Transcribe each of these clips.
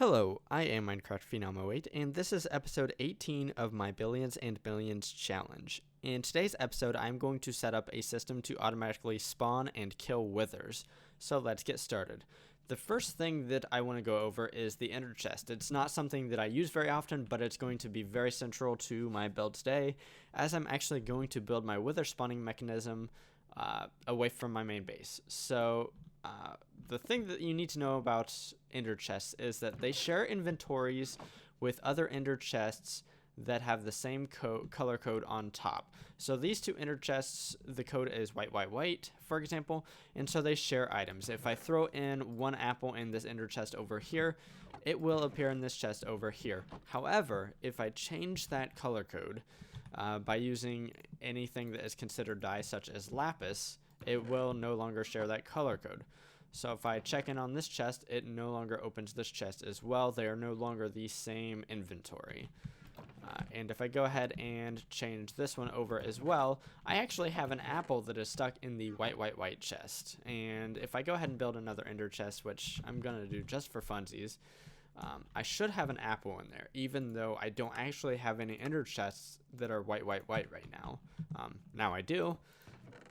Hello, I am Minecraft Phenom 08, and this is episode 18 of my Billions and Millions challenge. In today's episode, I'm going to set up a system to automatically spawn and kill withers. So let's get started. The first thing that I want to go over is the ender chest. It's not something that I use very often, but it's going to be very central to my build today, as I'm actually going to build my wither spawning mechanism away from my main base. So the thing that you need to know about ender chests is that they share inventories with other ender chests that have the same color code on top. So these two ender chests, the code is white, white, white, for example, and so they share items. If I throw in one apple in this ender chest over here, it will appear in this chest over here. However, if I change that color code by using anything that is considered dye, such as lapis, it will no longer share that color code. So if I check in on this chest, it no longer opens this chest as well. They are no longer the same inventory. And if I go ahead and change this one over as well, I actually have an apple that is stuck in the white, white, white chest. And if I go ahead and build another ender chest, which I'm going to do just for funsies, I should have an apple in there, even though I don't actually have any ender chests that are white, white, white right now. Now I do.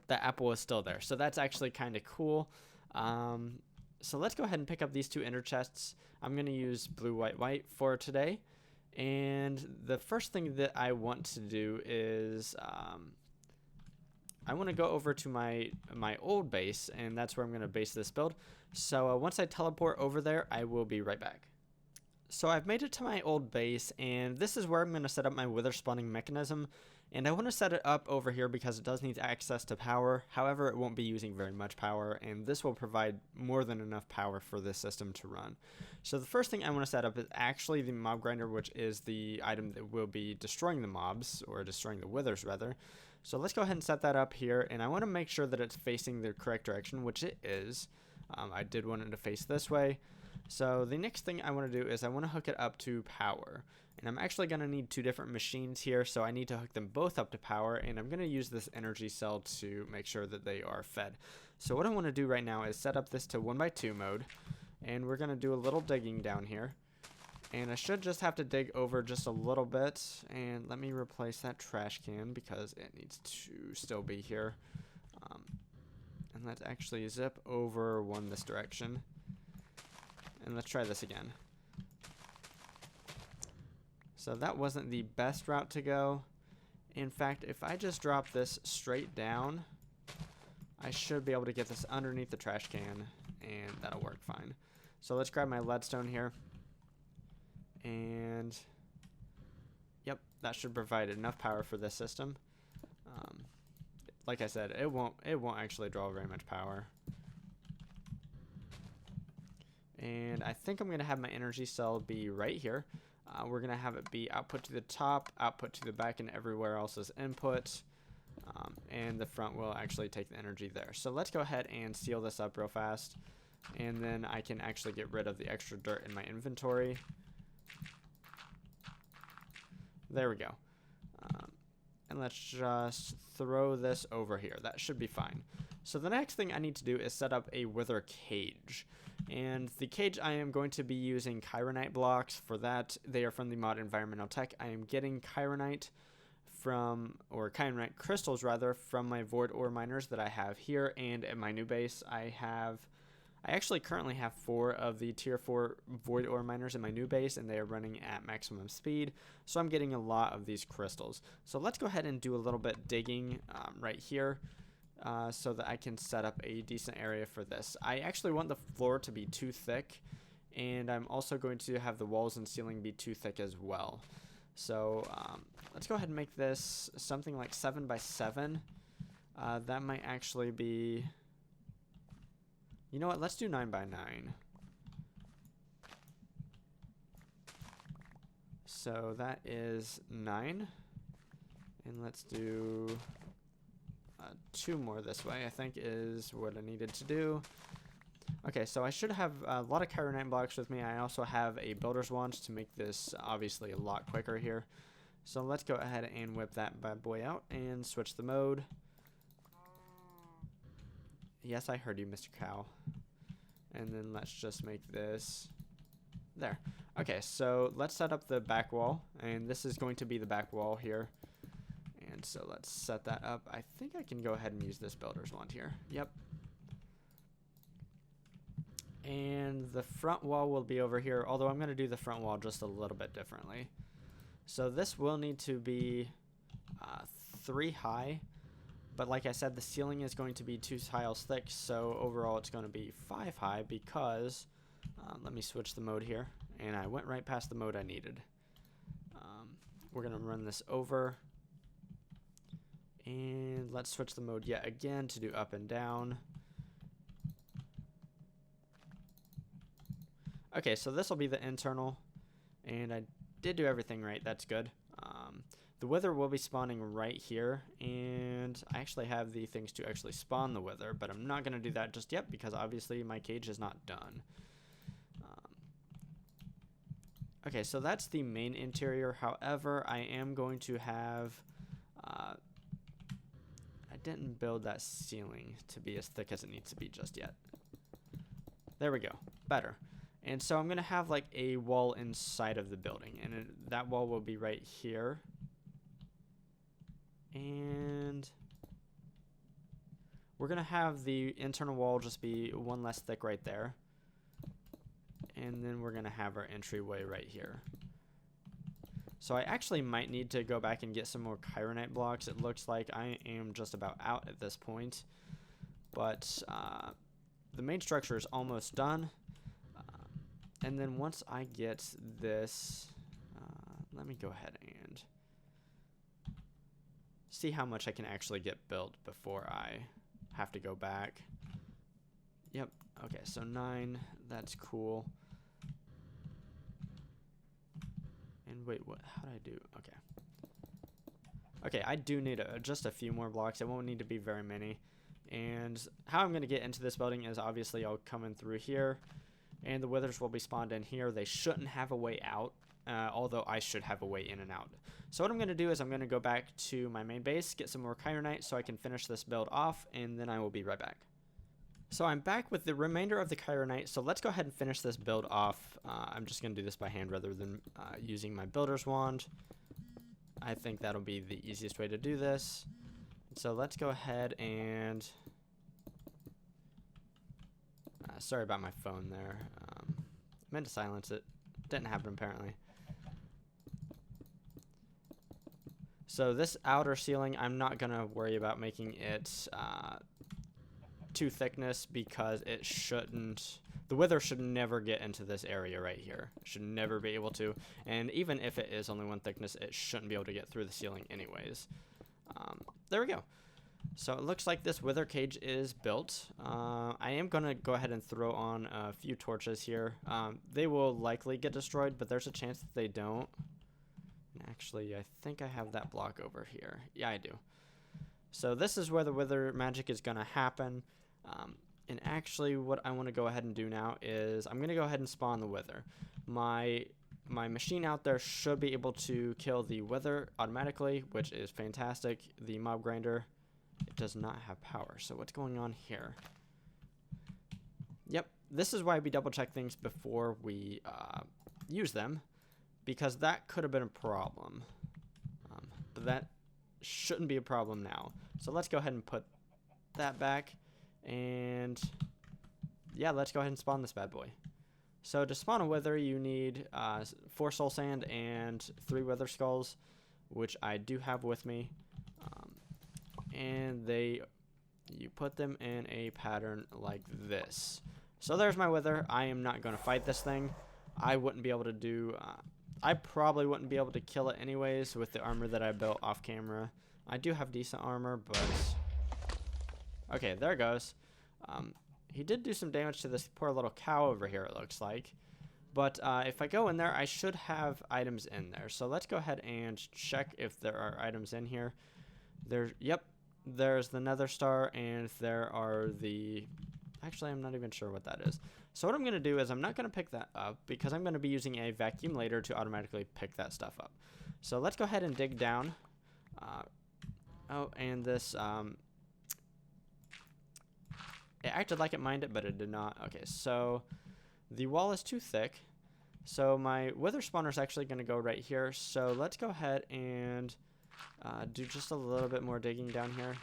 The apple is still there, so that's actually kind of cool. So let's go ahead and pick up these two ender chests. I'm going to use blue, white, white for today. And the first thing that I want to do is I want to go over to my old base, and that's where I'm going to base this build. So once I teleport over there, I will be right back. So I've made it to my old base, and this is where I'm going to set up my wither spawning mechanism. And I want to set it up over here because it does need access to power. However, it won't be using very much power, and this will provide more than enough power for this system to run. So the first thing I want to set up is actually the mob grinder, which is the item that will be destroying the mobs, or destroying the withers rather. So let's go ahead and set that up here, and I want to make sure that it's facing the correct direction, which it is. I did want it to face this way. So the next thing I want to do is I want to hook it up to power. And I'm actually going to need two different machines here, so I need to hook them both up to power, and I'm going to use this energy cell to make sure that they are fed. So what I want to do right now is set up this to 1x2 mode, and we're going to do a little digging down here. And I should just have to dig over just a little bit, and let me replace that trash can because it needs to still be here. And let's actually zip over one this direction. And let's try this again. So that wasn't the best route to go. In fact, if I just drop this straight down, I should be able to get this underneath the trash can, and that'll work fine. So let's grab my leadstone here. And yep, that should provide enough power for this system. Like I said, it won't actually draw very much power. And I think I'm going to have my energy cell be right here. We're going to have it be output to the top, output to the back, and everywhere else is input. And the front will actually take the energy there. So let's go ahead and seal this up real fast. And then I can actually get rid of the extra dirt in my inventory. There we go. And let's just throw this over here. That should be fine. So the next thing I need to do is set up a wither cage. And the cage, I am going to be using chironite blocks. For that, they are from the mod Environmental Tech. I am getting chironite chironite crystals rather, from my void ore miners that I have here, and at my new base I actually currently have 4 of the tier 4 void ore miners in my new base, and they are running at maximum speed, so I'm getting a lot of these crystals. So let's go ahead and do a little bit digging right here. So that I can set up a decent area for this. I actually want the floor to be too thick, and I'm also going to have the walls and ceiling be too thick as well. So let's go ahead and make this something like 7 by 7. That might actually be, you know what, let's do 9 by 9. So that is 9, and let's do 2 more this way, I think is what I needed to do. Okay, so I should have a lot of chironite blocks with me. I also have a builder's wand to make this obviously a lot quicker here. So let's go ahead and whip that bad boy out and switch the mode. Yes, I heard you, Mr. Cow. And then let's just make this there. Okay, so let's set up the back wall, and this is going to be the back wall here. And so let's set that up. I think I can go ahead and use this builder's wand here. Yep. And the front wall will be over here, although I'm going to do the front wall just a little bit differently. So this will need to be 3 high, but like I said, the ceiling is going to be 2 tiles thick, so overall it's going to be 5 high because, let me switch the mode here, and I went right past the mode I needed. We're going to run this over, and let's switch the mode yet again to do up and down. Okay, so this will be the internal, and I did do everything right. That's good. The wither will be spawning right here, and I actually have the things to actually spawn the wither, but I'm not going to do that just yet because obviously my cage is not done. Okay, so that's the main interior. However, I am going to have... I didn't build that ceiling to be as thick as it needs to be just yet. There we go. Better. And so I'm going to have like a wall inside of the building, and that wall will be right here. And we're going to have the internal wall just be 1 less thick right there. And then we're going to have our entryway right here. So I actually might need to go back and get some more chironite blocks. It looks like I am just about out at this point. But the main structure is almost done. And then once I get this, let me go ahead and see how much I can actually get built before I have to go back. Yep, okay, so 9, that's cool. And wait, what? How did I do? Okay. Okay, I do need just a few more blocks. It won't need to be very many. And how I'm going to get into this building is obviously I'll come in through here. And the withers will be spawned in here. They shouldn't have a way out, although I should have a way in and out. So what I'm going to do is I'm going to go back to my main base, get some more chironite so I can finish this build off, and then I will be right back. So I'm back with the remainder of the chironite, so let's go ahead and finish this build off. I'm just going to do this by hand rather than using my builder's wand. I think that'll be the easiest way to do this. So let's go ahead and... sorry about my phone there. I meant to silence it. Didn't happen apparently. So this outer ceiling, I'm not going to worry about making it to thickness because it shouldn't... The wither should never get into this area right here. It should never be able to. And even if it is only 1 thickness, it shouldn't be able to get through the ceiling anyways. There we go. So it looks like this wither cage is built. I am going to go ahead and throw on a few torches here. They will likely get destroyed, but there's a chance that they don't. And actually, I think I have that block over here. Yeah, I do. So this is where the wither magic is going to happen. And actually, what I want to go ahead and do now is I'm going to go ahead and spawn the wither. My machine out there should be able to kill the wither automatically, which is fantastic. The mob grinder... It does not have power. So what's going on here? Yep, this is why we double check things before we use them, because that could have been a problem. But that shouldn't be a problem now. So let's go ahead and put that back. And yeah, let's go ahead and spawn this bad boy. So to spawn a wither, you need 4 soul sand and 3 wither skulls, which I do have with me. And you put them in a pattern like this. So there's my wither. I am not going to fight this thing. I wouldn't be able to do... I probably wouldn't be able to kill it anyways with the armor that I built off camera. I do have decent armor, but... Okay, there it goes. He did do some damage to this poor little cow over here, it looks like. But if I go in there, I should have items in there. So let's go ahead and check if there are items in here. Yep. There's the Nether Star, and there are the... Actually, I'm not even sure what that is. So what I'm going to do is I'm not going to pick that up because I'm going to be using a vacuum later to automatically pick that stuff up. So let's go ahead and dig down. Oh, and this... It acted like it mined it, but it did not. Okay, so the wall is too thick. So my wither spawner is actually going to go right here. So let's go ahead and do just a little bit more digging down here.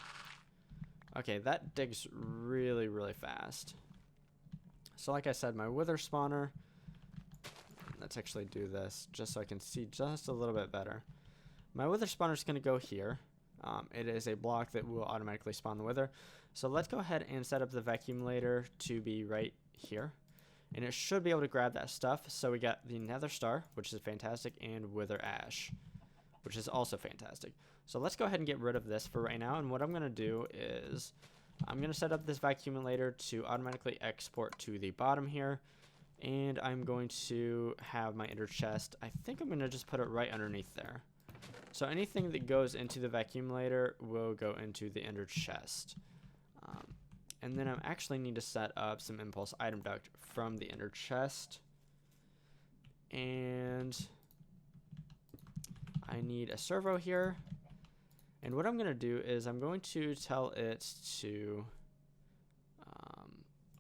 Okay, that digs really, really fast. So like I said, my wither spawner, let's actually do this just so I can see just a little bit better. My wither spawner is going to go here. It is a block that will automatically spawn the wither. So let's go ahead and set up the vacuumulator to be right here. And it should be able to grab that stuff. So we got the Nether Star, which is fantastic, and Wither Ash, which is also fantastic. So let's go ahead and get rid of this for right now. And what I'm going to do is I'm going to set up this vacuumulator to automatically export to the bottom here. And I'm going to have my ender chest. I think I'm going to just put it right underneath there. So anything that goes into the vacuumulator will go into the ender chest. And then I actually need to set up some impulse item duct from the ender chest. And I need a servo here. And what I'm going to do is I'm going to tell it to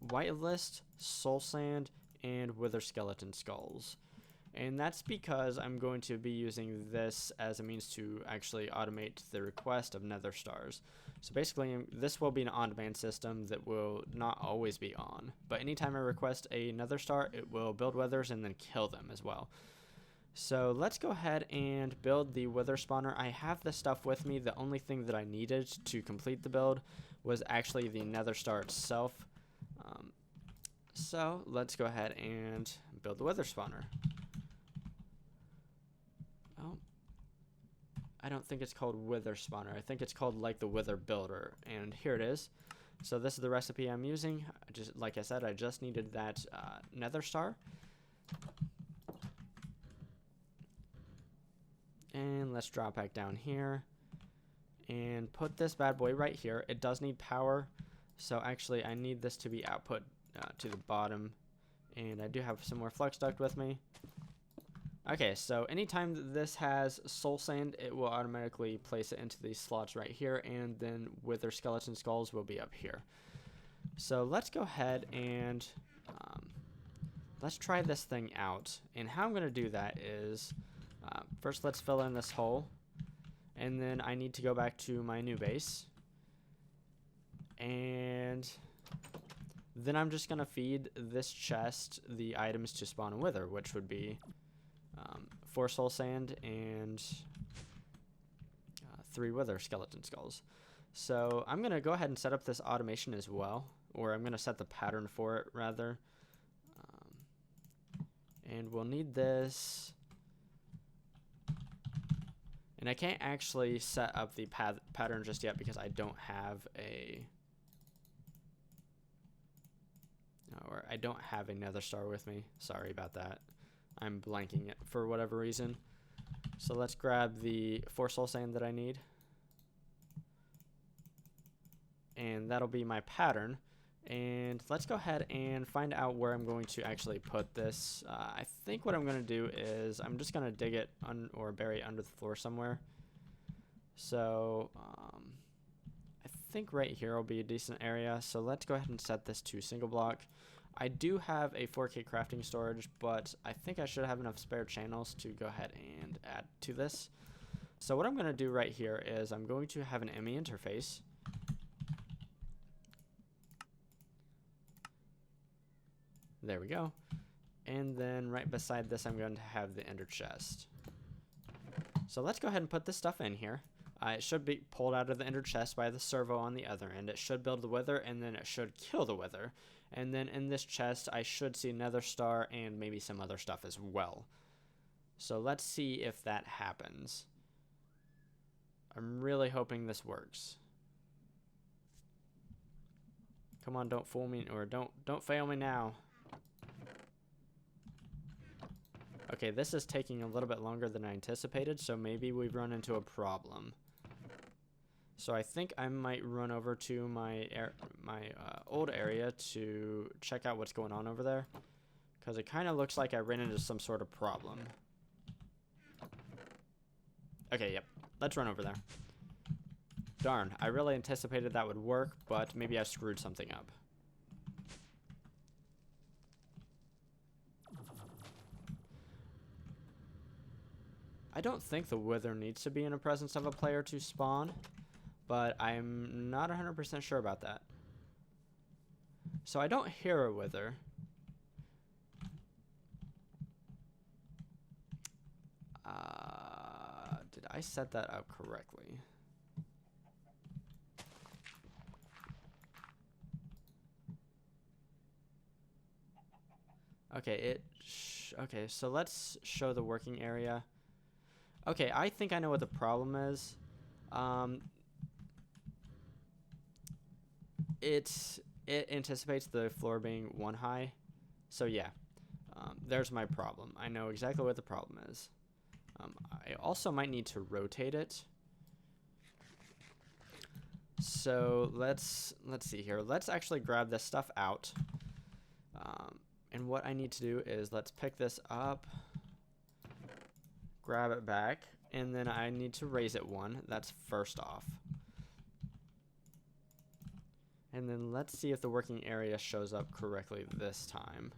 whitelist, soul sand, and wither skeleton skulls. And that's because I'm going to be using this as a means to actually automate the request of Nether Stars. So basically, this will be an on-demand system that will not always be on. But anytime I request a Nether Star, it will build withers and then kill them as well. So let's go ahead and build the wither spawner. I have this stuff with me. The only thing that I needed to complete the build was actually the Nether Star itself. So let's go ahead and build the wither spawner. Oh, I don't think it's called wither spawner. I think it's called like the wither builder. And here it is. So this is the recipe I'm using. Just like I said, I just needed that Nether Star. And let's drop back down here and put this bad boy right here. It does need power, so actually I need this to be output to the bottom, and I do have some more flux duct with me. Okay, so anytime that this has soul sand, it will automatically place it into these slots right here, and then wither skeleton skulls will be up here. So let's go ahead and let's try this thing out. And how I'm going to do that is first let's fill in this hole, and then I need to go back to my new base, and then I'm just going to feed this chest the items to spawn a wither, which would be 4 soul sand and 3 wither skeleton skulls. So I'm going to go ahead and set up this automation as well, or I'm going to set the pattern for it rather. And we'll need this. And I can't actually set up the pattern just yet because I don't have a Nether Star with me. Sorry about that. I'm blanking it for whatever reason. So let's grab the 4 soul sand that I need. And that'll be my pattern. And let's go ahead and find out where I'm going to actually put this. I think what I'm going to do is I'm just going to dig it or bury it under the floor somewhere. So I think right here will be a decent area. So let's go ahead and set this to single block. I do have a 4K crafting storage, but I think I should have enough spare channels to go ahead and add to this. So what I'm going to do right here is I'm going to have an ME interface. There we go. And then right beside this, I'm going to have the ender chest. So let's go ahead and put this stuff in here. It should be pulled out of the ender chest by the servo on the other end. It should build the wither, and then it should kill the wither. And then in this chest, I should see Nether Star and maybe some other stuff as well. So let's see if that happens. I'm really hoping this works. Come on, don't fool me, or don't fail me now. Okay, this is taking a little bit longer than I anticipated, so maybe we've run into a problem. So I think I might run over to my old area to check out what's going on over there, because it kind of looks like I ran into some sort of problem. Okay, yep, let's run over there. Darn, I really anticipated that would work, but maybe I screwed something up. I don't think the wither needs to be in the presence of a player to spawn, but I'm not 100% sure about that. So I don't hear a wither. Did I set that up correctly? Okay, okay, so let's show the working area. Okay, I think I know what the problem is. It anticipates the floor being 1 high. So yeah, there's my problem. I know exactly what the problem is. I also might need to rotate it. So let's see here. Let's actually grab this stuff out. And what I need to do is let's pick this up, grab it back, and then I need to raise it 1. That's first off. And then let's see if the working area shows up correctly this time.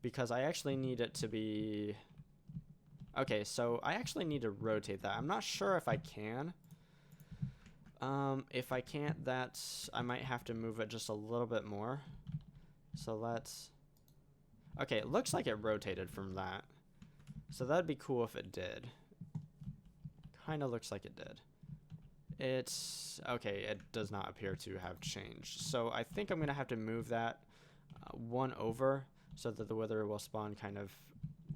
Because I actually need it to be... Okay, so I actually need to rotate that. I'm not sure if I can. If I can't, I might have to move it just a little bit more. So let's... Okay, it looks like it rotated from that. So that'd be cool if it did. Kind of looks like it did. It's... Okay, it does not appear to have changed. So I think I'm going to have to move that 1 over so that the wither will spawn kind of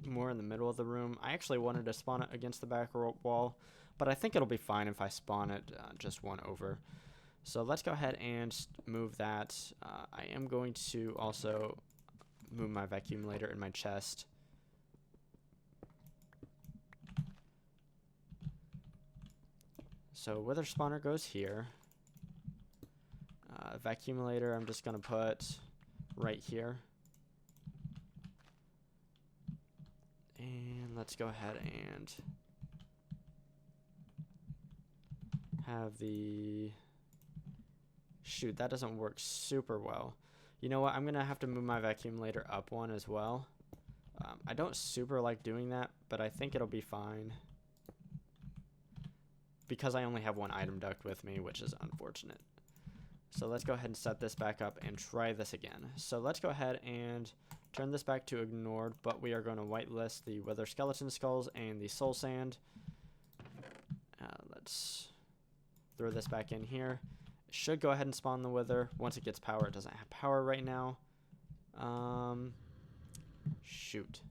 more in the middle of the room. I actually wanted to spawn it against the back wall, but I think it'll be fine if I spawn it just 1 over. So let's go ahead and move that. I am going to also move my vacuumulator in my chest. So wither spawner goes here. Vacuumulator I'm just going to put right here. And let's go ahead and have the... Shoot, that doesn't work super well. You know what? I'm going to have to move my vacuumulator up 1 as well. I don't super like doing that, but I think it'll be fine. Because I only have 1 item duct with me, which is unfortunate. So let's go ahead and set this back up and try this again. So let's go ahead and turn this back to ignored, but we are going to whitelist the wither skeleton skulls and the soul sand. Let's throw this back in here. It should go ahead and spawn the wither once it gets power. It doesn't have power right now. Shoot.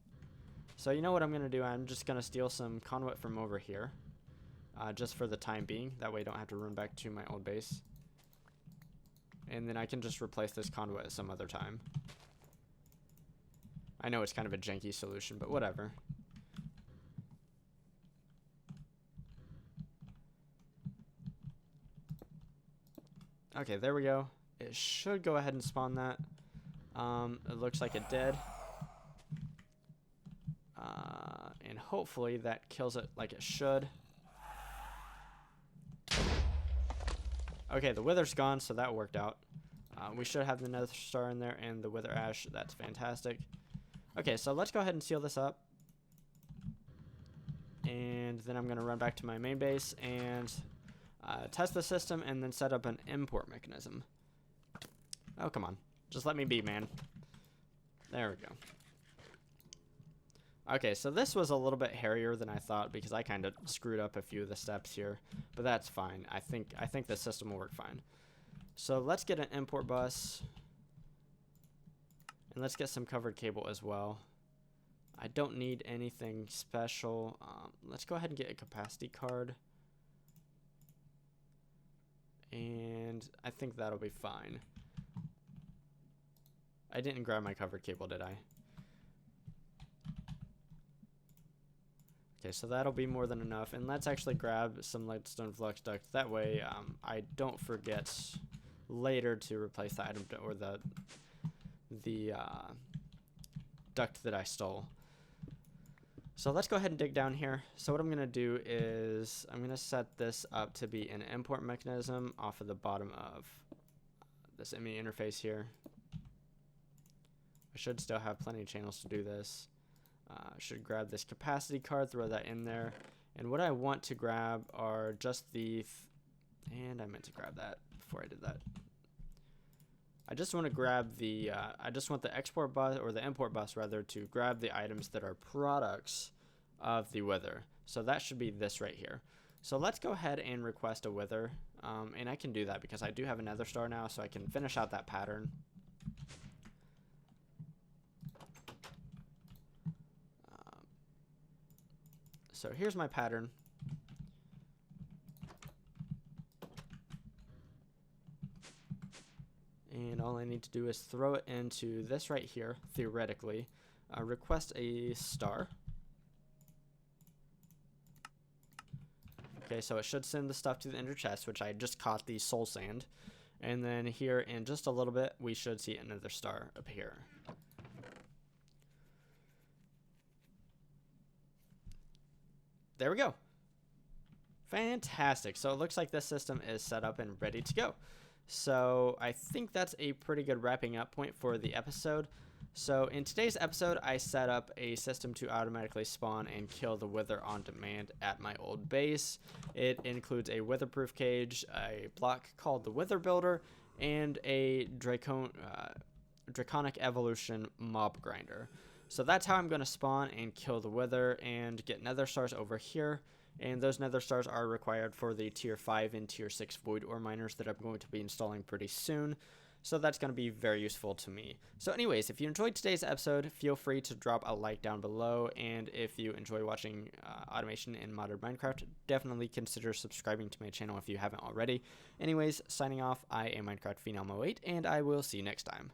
So you know what I'm going to do? I'm just going to steal some conduit from over here. Just for the time being. That way I don't have to run back to my old base. And then I can just replace this conduit at some other time. I know it's kind of a janky solution, but whatever. Okay, there we go. It should go ahead and spawn that. It looks like it did. And hopefully that kills it like it should. Okay, the wither's gone, so that worked out. We should have the Nether Star in there and the wither ash. That's fantastic. Okay, so let's go ahead and seal this up. And then I'm going to run back to my main base and test the system and then set up an import mechanism. Oh, come on. Just let me be, man. There we go. Okay, so this was a little bit hairier than I thought because I kind of screwed up a few of the steps here, but that's fine. I think the system will work fine. So let's get an import bus, and let's get some covered cable as well. I don't need anything special. Let's go ahead and get a capacity card, and I think that'll be fine. I didn't grab my covered cable, did I? Okay, so that'll be more than enough. And let's actually grab some leadstone flux duct. That way I don't forget later to replace the item or the duct that I stole. So let's go ahead and dig down here. So what I'm going to do is I'm going to set this up to be an import mechanism off of the bottom of this ME interface here. I should still have plenty of channels to do this. Should grab this capacity card, throw that in there. And what I want to grab are just the... and I meant to grab that before I did that. I just want to grab the... I just want the export bus, or the import bus rather, to grab the items that are products of the wither. So that should be this right here. So let's go ahead and request a wither. And I can do that because I do have a Nether Star now, so I can finish out that pattern. So here's my pattern. And all I need to do is throw it into this right here, theoretically. Request a star. Okay, so it should send the stuff to the ender chest, which I just caught the soul sand. And then here in just a little bit, we should see another star appear. There we go. Fantastic. So it looks like this system is set up and ready to go. So I think that's a pretty good wrapping up point for the episode. So in today's episode, I set up a system to automatically spawn and kill the wither on demand at my old base. It includes a witherproof cage, a block called the Wither Builder, and a Draconic Evolution mob grinder. So that's how I'm going to spawn and kill the wither and get Nether Stars over here. And those Nether Stars are required for the tier 5 and tier 6 void ore miners that I'm going to be installing pretty soon. So that's going to be very useful to me. So anyways, if you enjoyed today's episode, feel free to drop a like down below. And if you enjoy watching automation in modern Minecraft, definitely consider subscribing to my channel if you haven't already. Anyways, signing off, I am Minecraft Phenom 08, and I will see you next time.